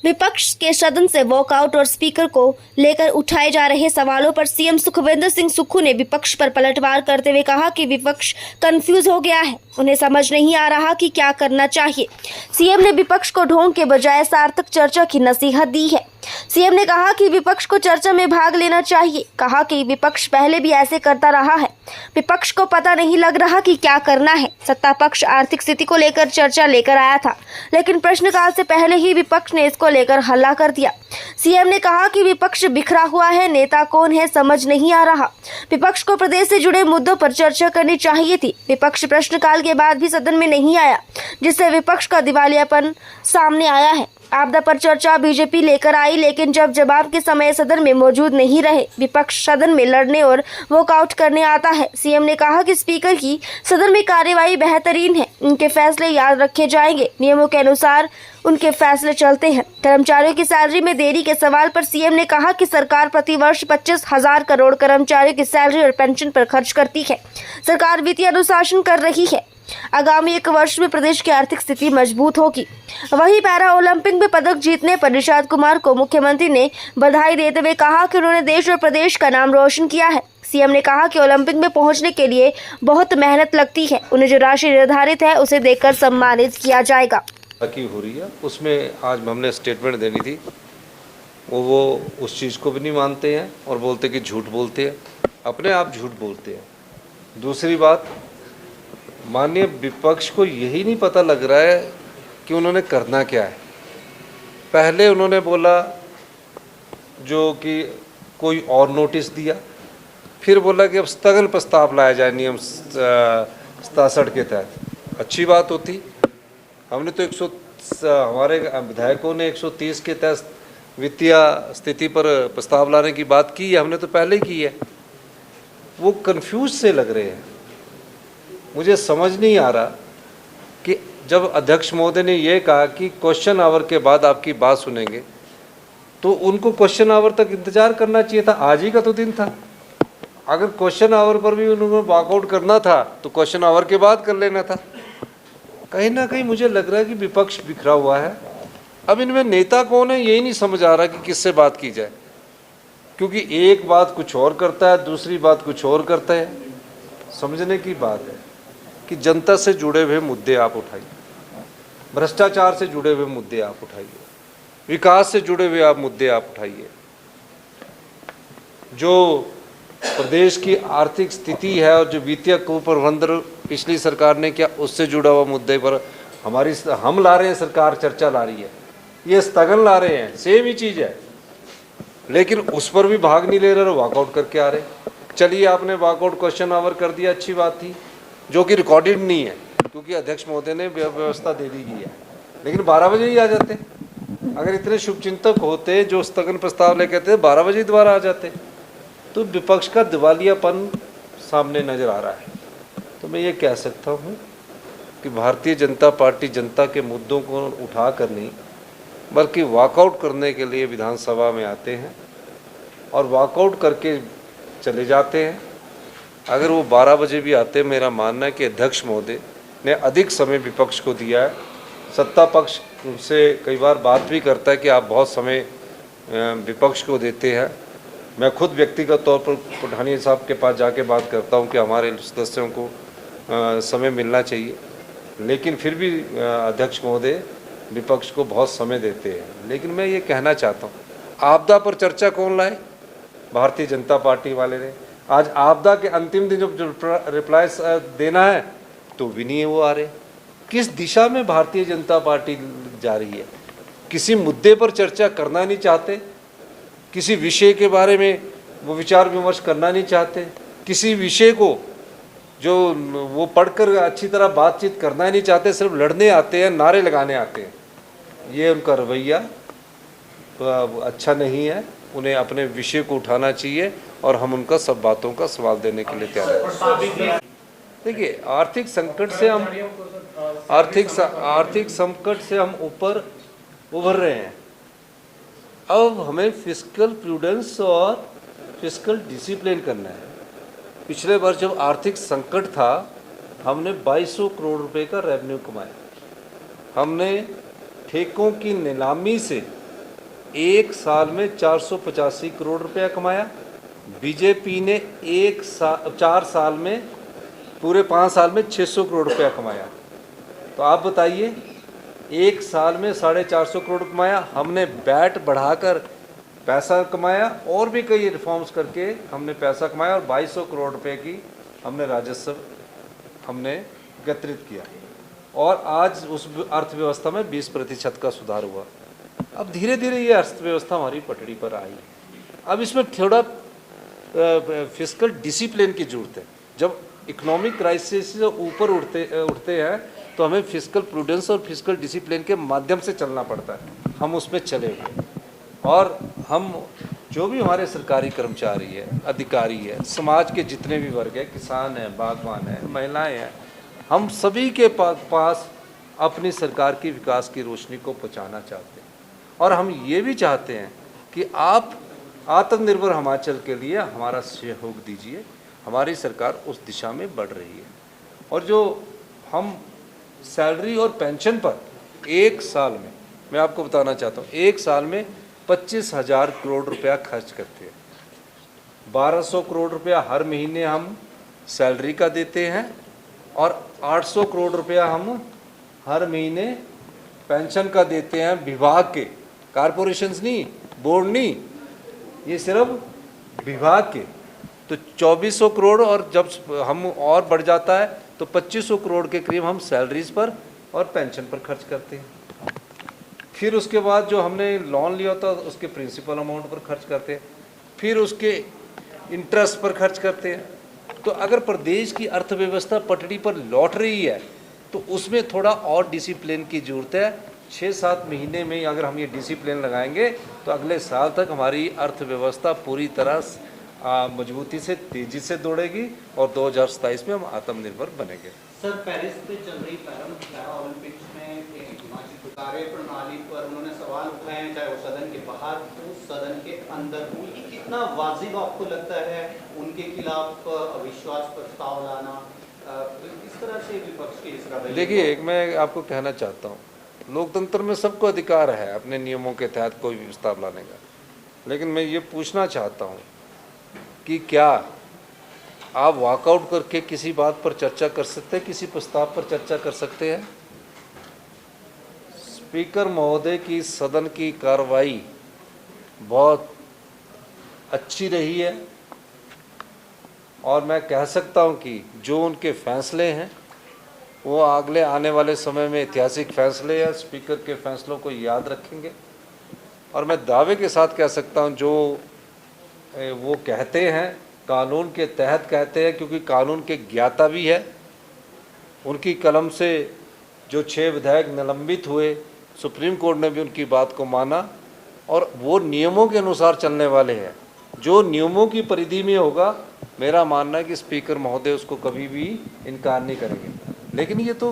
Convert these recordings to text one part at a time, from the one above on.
विपक्ष के सदन से वॉकआउट और स्पीकर को लेकर उठाए जा रहे सवालों पर सीएम सुखविंदर सिंह सुक्खू ने विपक्ष पर पलटवार करते हुए कहा कि विपक्ष कंफ्यूज हो गया है, उन्हें समझ नहीं आ रहा कि क्या करना चाहिए। सीएम ने विपक्ष को ढोंग के बजाय सार्थक चर्चा की नसीहत दी है। सीएम ने कहा कि विपक्ष को चर्चा में भाग लेना चाहिए। कहा कि विपक्ष पहले भी ऐसे करता रहा है, विपक्ष को पता नहीं लग रहा कि क्या करना है। सत्ता पक्ष आर्थिक स्थिति को लेकर चर्चा लेकर आया था, लेकिन प्रश्नकाल से पहले ही विपक्ष ने इसको लेकर हल्ला कर दिया। सीएम ने कहा कि विपक्ष बिखरा हुआ है, नेता कौन है समझ नहीं आ रहा। विपक्ष को प्रदेश से जुड़े मुद्दों पर चर्चा करनी चाहिए थी। विपक्ष प्रश्नकाल के बाद भी सदन में नहीं आया, जिससे विपक्ष का दिवालियापन सामने आया है। आपदा पर चर्चा बीजेपी लेकर आई, लेकिन जब जवाब के समय सदन में मौजूद नहीं रहे। विपक्ष सदन में लड़ने और वॉकआउट करने आता है। सीएम ने कहा कि स्पीकर की सदन में कार्यवाही बेहतरीन है, उनके फैसले याद रखे जाएंगे, नियमों के अनुसार उनके फैसले चलते हैं। कर्मचारियों की सैलरी में देरी के सवाल पर सीएम ने कहा कि सरकार प्रतिवर्ष 25,000 करोड़ कर्मचारियों की सैलरी और पेंशन पर खर्च करती है। सरकार वित्तीय अनुशासन कर रही है। आगामी 1 वर्ष में प्रदेश की आर्थिक स्थिति मजबूत होगी। वहीं पैरा ओलंपिक में पदक जीतने पर निषाद कुमार को मुख्यमंत्री ने बधाई देते हुए कहा कि उन्होंने देश और प्रदेश का नाम रोशन किया है। सीएम ने कहा कि ओलंपिक में पहुंचने के लिए बहुत मेहनत लगती है, उन्हें जो राशि निर्धारित है उसे देकर सम्मानित किया जाएगा। की हो रही है, उसमें आज हमने स्टेटमेंट देनी थी, वो उस चीज़ को भी नहीं मानते हैं और बोलते कि झूठ बोलते हैं, अपने आप झूठ बोलते हैं। दूसरी बात, माननीय विपक्ष को यही नहीं पता लग रहा है कि उन्होंने करना क्या है। पहले उन्होंने बोला जो कि कोई और नोटिस दिया, फिर बोला कि अब स्थगन प्रस्ताव लाया जाए नियम 67 के तहत। अच्छी बात होती, हमने तो हमारे विधायकों ने 130 के तहत वित्तीय स्थिति पर प्रस्ताव लाने की बात की है, हमने तो पहले ही की है। वो कंफ्यूज से लग रहे हैं। मुझे समझ नहीं आ रहा कि जब अध्यक्ष महोदय ने ये कहा कि क्वेश्चन आवर के बाद आपकी बात सुनेंगे, तो उनको क्वेश्चन आवर तक इंतजार करना चाहिए था। आज ही का तो दिन था। अगर क्वेश्चन आवर पर भी उन्होंने वॉकआउट करना था तो क्वेश्चन आवर के बाद कर लेना था। कहीं ना कहीं मुझे लग रहा है कि विपक्ष बिखरा हुआ है। अब इनमें नेता कौन है यही नहीं समझ आ रहा कि किससे बात की जाए, क्योंकि एक बात कुछ और करता है, दूसरी बात कुछ और करता है। समझने की बात है कि जनता से जुड़े हुए मुद्दे आप उठाइए, भ्रष्टाचार से जुड़े हुए मुद्दे आप उठाइए, विकास से जुड़े हुए आप मुद्दे आप उठाइए। जो प्रदेश की आर्थिक स्थिति है और जो वित्तीय कुप्रबंधन पिछली सरकार ने किया, उससे जुड़ा हुआ मुद्दे पर हम ला रहे हैं, सरकार चर्चा ला रही है, ये स्थगन ला रहे हैं, सेम ही चीज़ है, लेकिन उस पर भी भाग नहीं ले रहे, वॉकआउट करके आ रहे। चलिए, आपने वॉकआउट क्वेश्चन आवर कर दिया, अच्छी बात थी, जो कि रिकॉर्डेड नहीं है क्योंकि अध्यक्ष महोदय ने व्यवस्था दे दी गई है, लेकिन 12 बजे ही आ जाते। अगर इतने शुभचिंतक होते जो स्थगन प्रस्ताव लेके कहते 12 बजे दोबारा आ जाते, तो विपक्ष का दिवालियापन सामने नजर आ रहा है। तो मैं ये कह सकता हूँ कि भारतीय जनता पार्टी जनता के मुद्दों को उठा कर नहीं बल्कि वॉकआउट करने के लिए विधानसभा में आते हैं और वॉकआउट करके चले जाते हैं। अगर वो 12 बजे भी आते, मेरा मानना है कि अध्यक्ष महोदय ने अधिक समय विपक्ष को दिया है। सत्ता पक्ष उनसे कई बार बात भी करता है कि आप बहुत समय विपक्ष को देते हैं। मैं खुद व्यक्तिगत तौर पर पठानिया साहब के पास जाके बात करता हूं कि हमारे सदस्यों को समय मिलना चाहिए, लेकिन फिर भी अध्यक्ष महोदय विपक्ष को बहुत समय देते हैं। लेकिन मैं ये कहना चाहता हूँ, आपदा पर चर्चा कौन लाए? भारतीय जनता पार्टी वाले ने। आज आपदा के अंतिम दिन जब रिप्लाई देना है तो भी नहीं है वो आ रहे। किस दिशा में भारतीय जनता पार्टी जा रही है? किसी मुद्दे पर चर्चा करना नहीं चाहते, किसी विषय के बारे में वो विचार विमर्श करना नहीं चाहते, किसी विषय को जो वो पढ़कर अच्छी तरह बातचीत करना नहीं चाहते, सिर्फ लड़ने आते हैं, नारे लगाने आते हैं। ये उनका रवैया तो अच्छा नहीं है। उन्हें अपने विषय को उठाना चाहिए और हम उनका सब बातों का सवाल देने के लिए तैयार हैं। देखिए, आर्थिक संकट से हम ऊपर उभर रहे हैं। अब हमें फिस्कल प्रूडेंस और फिस्कल डिसिप्लिन करना है। पिछले वर्ष जब आर्थिक संकट था, हमने 2200 करोड़ रुपए का रेवेन्यू कमाया। हमने ठेकों की नीलामी से एक साल में 485 करोड़ रुपया कमाया। बीजेपी ने 4 साल में, पूरे 5 साल में 600 करोड़ रुपया कमाया। तो आप बताइए, एक साल में 450 करोड़ कमाया, हमने बैट बढ़ाकर पैसा कमाया और भी कई रिफॉर्म्स करके हमने पैसा कमाया और 2200 करोड़ रुपए की हमने राजस्व हमने एकत्रित किया और आज उस अर्थव्यवस्था में 20% का सुधार हुआ। अब धीरे धीरे ये अर्थव्यवस्था हमारी पटड़ी पर आई। अब इसमें थोड़ा फिस्कल डिसिप्लिन की जरूरत है। जब इकोनॉमिक क्राइसिस से ऊपर उठते हैं तो हमें फिस्कल प्रूडेंस और फिस्कल डिसिप्लिन के माध्यम से चलना पड़ता है। हम उसमें चले हुए और हम जो भी हमारे सरकारी कर्मचारी है, अधिकारी है, समाज के जितने भी वर्ग हैं, किसान हैं, बागवान हैं, महिलाएं हैं, हम सभी के पास अपनी सरकार की विकास की रोशनी को पहुंचाना चाहते हैं और हम ये भी चाहते हैं कि आप आत्मनिर्भर हिमाचल के लिए हमारा सहयोग दीजिए। हमारी सरकार उस दिशा में बढ़ रही है और जो हम सैलरी और पेंशन पर एक साल में, मैं आपको बताना चाहता हूँ, एक साल में 25,000 करोड़ रुपया खर्च करते हैं। 1200 करोड़ रुपया हर महीने हम सैलरी का देते हैं और 800 करोड़ रुपया हम हर महीने पेंशन का देते हैं। विभाग के, कारपोरेशंस नहीं, बोर्ड नहीं, ये सिर्फ विभाग के। तो 2400 करोड़ और जब हम और बढ़ जाता है तो 2500 करोड़ के करीब हम सैलरीज पर और पेंशन पर खर्च करते हैं। फिर उसके बाद जो हमने लोन लिया होता है उसके प्रिंसिपल अमाउंट पर खर्च करते हैं, फिर उसके इंटरेस्ट पर खर्च करते हैं। तो अगर प्रदेश की अर्थव्यवस्था पटड़ी पर लौट रही है तो उसमें थोड़ा और डिसिप्लिन की ज़रूरत है। 6-7 महीने में अगर हम ये डिसिप्लिन लगाएंगे तो अगले साल तक हमारी अर्थव्यवस्था पूरी तरह मजबूती से, तेज़ी से दौड़ेगी और 2027 में हम आत्मनिर्भर बनेंगे। सर, पेरिस पे चल रही पैरा ओलंपिक्स में हिमाचल कार्य प्रणाली पर उन्होंने सवाल उठाए हैं, चाहे वो सदन के बाहर हो, सदन के अंदर हो। ये कितना वाजिब आपको लगता है उनके खिलाफ अविश्वास प्रस्ताव लाना? किस तरह से विपक्ष की इस रवैये? देखिए, एक मैं आपको कहना चाहता हूँ, लोकतंत्र में सबको अधिकार है अपने नियमों के तहत कोई भी प्रस्ताव लाने का, लेकिन मैं ये पूछना चाहता हूँ कि क्या आप वॉकआउट करके किसी बात पर चर्चा कर सकते हैं, किसी प्रस्ताव पर चर्चा कर सकते हैं? स्पीकर महोदय की सदन की कार्रवाई बहुत अच्छी रही है और मैं कह सकता हूं कि जो उनके फैसले हैं वो अगले आने वाले समय में ऐतिहासिक फैसले हैं। स्पीकर के फैसलों को याद रखेंगे और मैं दावे के साथ कह सकता हूं जो वो कहते हैं कानून के तहत कहते हैं, क्योंकि कानून के ज्ञाता भी है। उनकी कलम से जो 6 विधायक निलंबित हुए, सुप्रीम कोर्ट ने भी उनकी बात को माना और वो नियमों के अनुसार चलने वाले हैं। जो नियमों की परिधि में होगा, मेरा मानना है कि स्पीकर महोदय उसको कभी भी इनकार नहीं करेंगे। लेकिन ये तो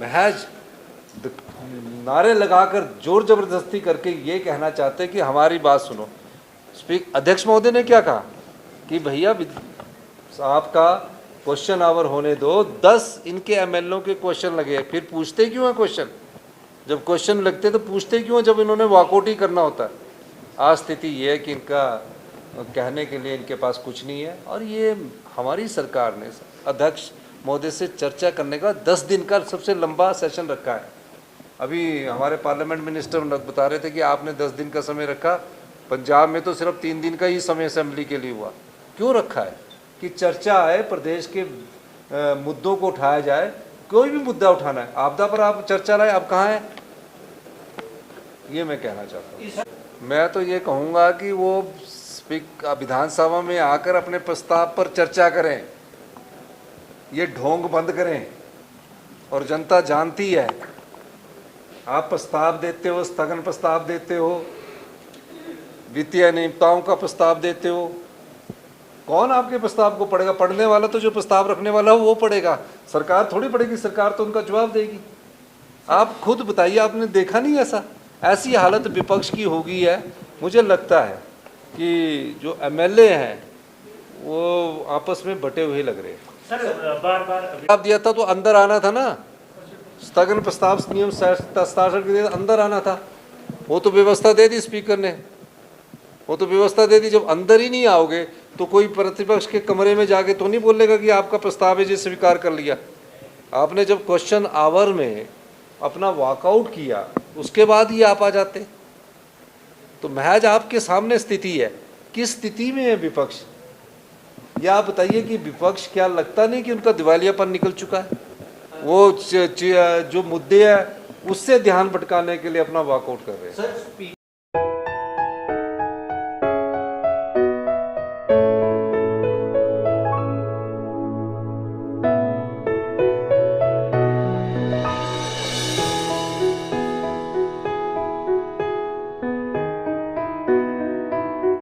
महज नारे लगाकर जोर जबरदस्ती करके ये कहना चाहते हैं कि हमारी बात सुनो। अध्यक्ष महोदय ने क्या कहा कि भैया आपका क्वेश्चन आवर होने दो, 10 इनके एमएलओ के क्वेश्चन लगे, फिर पूछते क्यों हैं क्वेश्चन? जब क्वेश्चन लगते तो पूछते क्यों हैं जब इन्होंने वॉकआउट ही करना होता है? आज स्थिति ये है कि इनका कहने के लिए इनके पास कुछ नहीं है और ये हमारी सरकार ने अध्यक्ष महोदय से चर्चा करने का 10 दिन का सबसे लंबा सेशन रखा है। अभी हमारे पार्लियामेंट मिनिस्टर बता रहे थे कि आपने 10 दिन का समय रखा, पंजाब में तो सिर्फ 3 दिन का ही समय असेंबली के लिए हुआ। क्यों रखा है? कि चर्चा है, प्रदेश के मुद्दों को उठाया जाए। कोई भी मुद्दा उठाना है, आपदा पर आप चर्चा लाए, आप कहाँ हैं? ये मैं कहना चाहता हूँ। मैं तो ये कहूँगा कि वो विधानसभा में आकर अपने प्रस्ताव पर चर्चा करें, ये ढोंग बंद करें। और जनता जानती है, आप प्रस्ताव देते हो, स्थगन प्रस्ताव देते हो, वित्तीय अनियमितताओं का प्रस्ताव देते हो, कौन आपके प्रस्ताव को पढ़ेगा? पढ़ने वाला तो जो प्रस्ताव रखने वाला हो वो पढ़ेगा, सरकार थोड़ी पढ़ेगी। सरकार तो उनका जवाब देगी। आप खुद बताइए, आपने देखा नहीं ऐसी हालत विपक्ष की हो गई है। मुझे लगता है कि जो एमएलए हैं वो आपस में बटे हुए लग रहे हैं। सर, बार-बार आप दिया था तो अंदर आना था ना, स्थगन प्रस्ताव नियम 67 के अंदर आना था। वो तो व्यवस्था दे दी स्पीकर ने, वो तो व्यवस्था दे दी। जब अंदर ही नहीं आओगे तो कोई प्रतिपक्ष के कमरे में जाके तो नहीं बोलेगा कि आपका प्रस्ताव है जी स्वीकार कर लिया। आपने जब क्वेश्चन आवर में अपना वॉकआउट किया उसके बाद ही आप आ जाते। तो महज आपके सामने स्थिति है, किस स्थिति में है विपक्ष, या आप बताइए कि विपक्ष क्या लगता नहीं कि उनका दिवालियापन निकल चुका है? वो जो मुद्दे हैं उससे ध्यान भटकाने के लिए अपना वॉकआउट कर रहे हैं। सर,